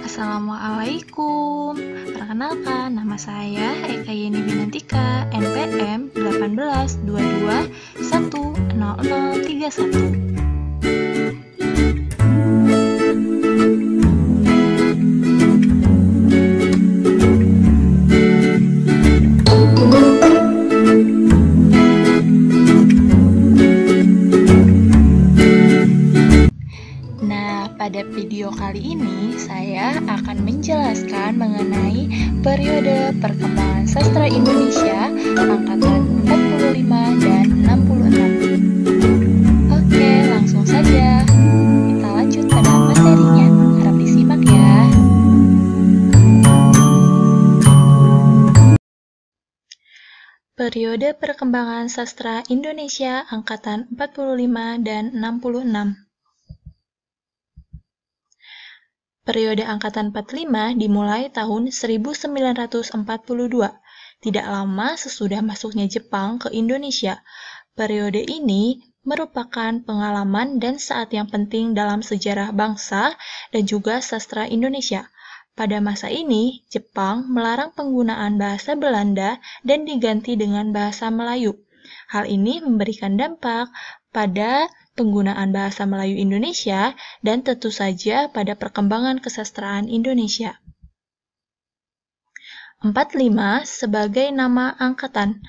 Assalamualaikum. Perkenalkan, nama saya Eka Yeni Binantika, NPM 182210031. Pada video kali ini, saya akan menjelaskan mengenai periode perkembangan sastra Indonesia angkatan 45 dan 66. Oke, langsung saja. Kita lanjut pada materinya. Harap disimak ya. Periode perkembangan sastra Indonesia angkatan 45 dan 66. Periode angkatan 45 dimulai tahun 1942, tidak lama sesudah masuknya Jepang ke Indonesia. Periode ini merupakan pengalaman dan saat yang penting dalam sejarah bangsa dan juga sastra Indonesia. Pada masa ini, Jepang melarang penggunaan bahasa Belanda dan diganti dengan bahasa Melayu. Hal ini memberikan dampak pada penggunaan bahasa Melayu Indonesia dan tentu saja pada perkembangan kesastraan Indonesia. 45 sebagai nama angkatan.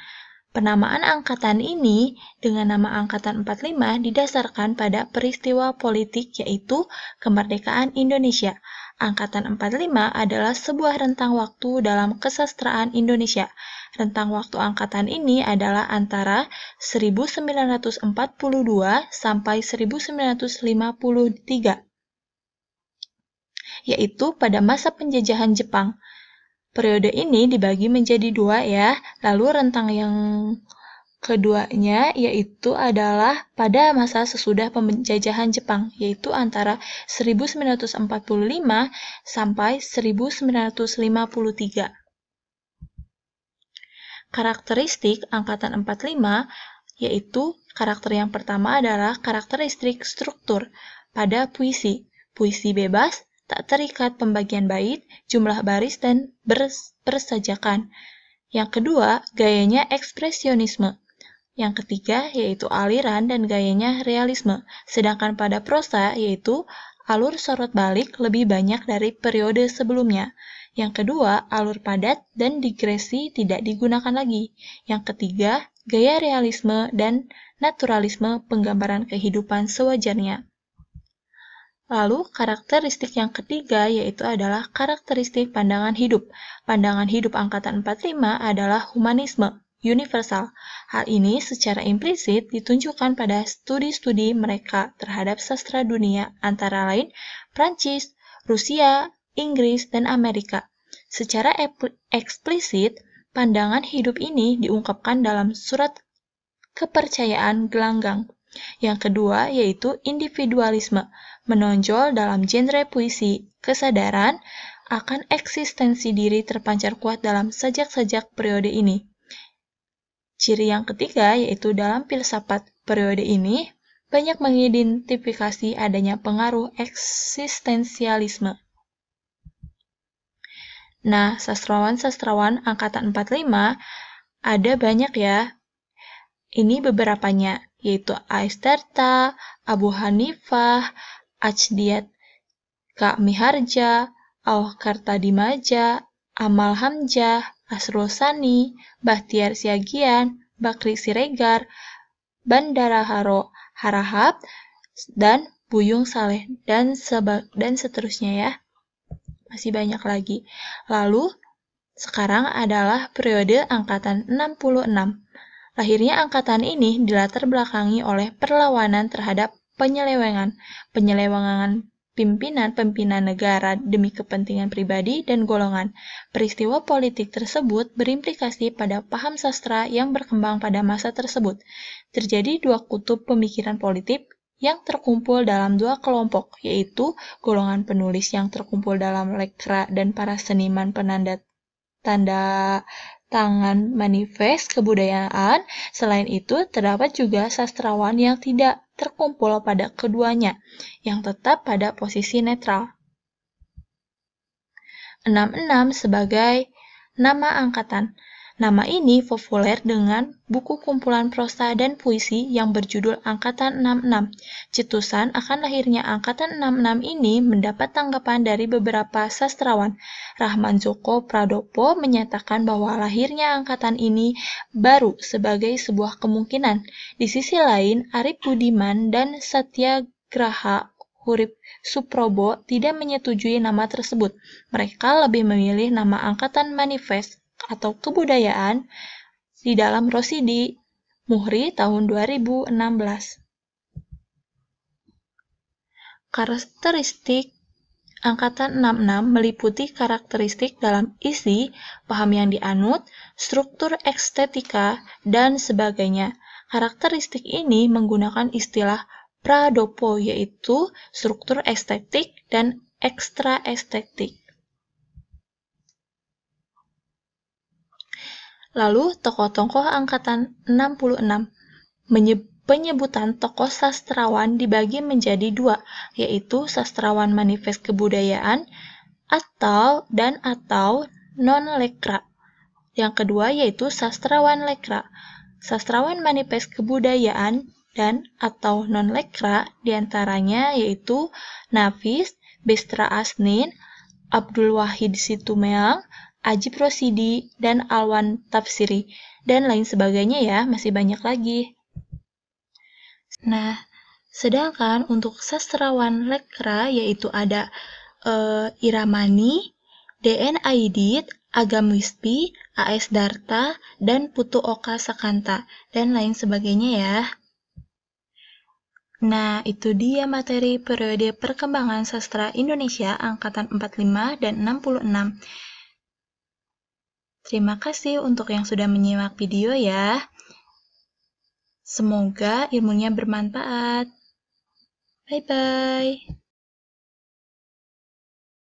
Penamaan angkatan ini dengan nama angkatan 45 didasarkan pada peristiwa politik yaitu kemerdekaan Indonesia. Angkatan 45 adalah sebuah rentang waktu dalam kesastraan Indonesia. Rentang waktu angkatan ini adalah antara 1942 sampai 1953, yaitu pada masa penjajahan Jepang. Periode ini dibagi menjadi dua ya, lalu rentang yang keduanya yaitu adalah pada masa sesudah penjajahan Jepang, yaitu antara 1945 sampai 1953. Karakteristik angkatan 45 yaitu karakter yang pertama adalah karakteristik struktur pada puisi. Puisi bebas, tak terikat pembagian bait, jumlah baris, dan bersajakan. Yang kedua, gayanya ekspresionisme. Yang ketiga, yaitu aliran dan gayanya realisme. Sedangkan pada prosa, yaitu alur sorot balik lebih banyak dari periode sebelumnya. Yang kedua, alur padat dan digresi tidak digunakan lagi. Yang ketiga, gaya realisme dan naturalisme penggambaran kehidupan sewajarnya. Lalu, karakteristik yang ketiga yaitu adalah karakteristik pandangan hidup. Pandangan hidup angkatan 45 adalah humanisme universal. Hal ini secara implisit ditunjukkan pada studi-studi mereka terhadap sastra dunia, antara lain Prancis, Rusia, Inggris, dan Amerika. Secara eksplisit, pandangan hidup ini diungkapkan dalam surat kepercayaan gelanggang. Yang kedua yaitu individualisme, menonjol dalam genre puisi. Kesadaran akan eksistensi diri terpancar kuat dalam sajak-sajak periode ini. Ciri yang ketiga yaitu dalam filsafat periode ini banyak mengidentifikasi adanya pengaruh eksistensialisme. Nah, sastrawan-sastrawan angkatan 45 ada banyak ya. Ini beberapanya, yaitu Aisterta, Abu Hanifah, Ajdiat K. Miharja, Al-Kartadimaja, Amal Hamzah, Asrul Sani, Bahtiar Siagian, Bakri Siregar, Bandara Harahap, dan Buyung Saleh, dan seterusnya ya. Masih banyak lagi. Lalu, sekarang adalah periode angkatan 66. Lahirnya angkatan ini dilatar belakangi oleh perlawanan terhadap penyelewengan pimpinan negara demi kepentingan pribadi dan golongan. Peristiwa politik tersebut berimplikasi pada paham sastra yang berkembang pada masa tersebut. Terjadi dua kutub pemikiran politik yang terkumpul dalam dua kelompok, yaitu golongan penulis yang terkumpul dalam lekra dan para seniman penanda tanda tangan manifest kebudayaan. Selain itu, terdapat juga sastrawan yang tidak terkumpul pada keduanya, yang tetap pada posisi netral. 66 sebagai nama angkatan. Nama ini populer dengan buku kumpulan prosa dan puisi yang berjudul Angkatan 66. Cetusan akan lahirnya Angkatan 66 ini mendapat tanggapan dari beberapa sastrawan. Rahman Joko Pradopo menyatakan bahwa lahirnya angkatan ini baru sebagai sebuah kemungkinan. Di sisi lain, Arif Budiman dan Satyagraha Hurip Suprobo tidak menyetujui nama tersebut. Mereka lebih memilih nama Angkatan Manifest atau Kebudayaan di dalam Rosidi Muhri tahun 2016. Karakteristik Angkatan 66 meliputi karakteristik dalam isi, paham yang dianut, struktur estetika, dan sebagainya. Karakteristik ini menggunakan istilah Pradopo, yaitu struktur estetik dan ekstra estetik. Lalu, tokoh-tokoh Angkatan 66. Penyebutan tokoh sastrawan dibagi menjadi dua, yaitu sastrawan manifest kebudayaan atau non-lekra. Yang kedua yaitu sastrawan lekra. Sastrawan manifest kebudayaan dan atau non-lekra diantaranya yaitu Nafis, Bestra Asnin, Abdul Wahid Situmeang, Ajib Rosidi, dan Alwan Tafsiri, dan lain sebagainya ya, masih banyak lagi. Nah, sedangkan untuk sastrawan lekra yaitu ada Iramani, DN Aidit, Agam Wispi, AS Darta, dan Putu Oka Sakanta, dan lain sebagainya ya. Nah, itu dia materi periode perkembangan sastra Indonesia angkatan 45 dan 66. Terima kasih untuk yang sudah menyimak video ya. Semoga ilmunya bermanfaat. Bye-bye.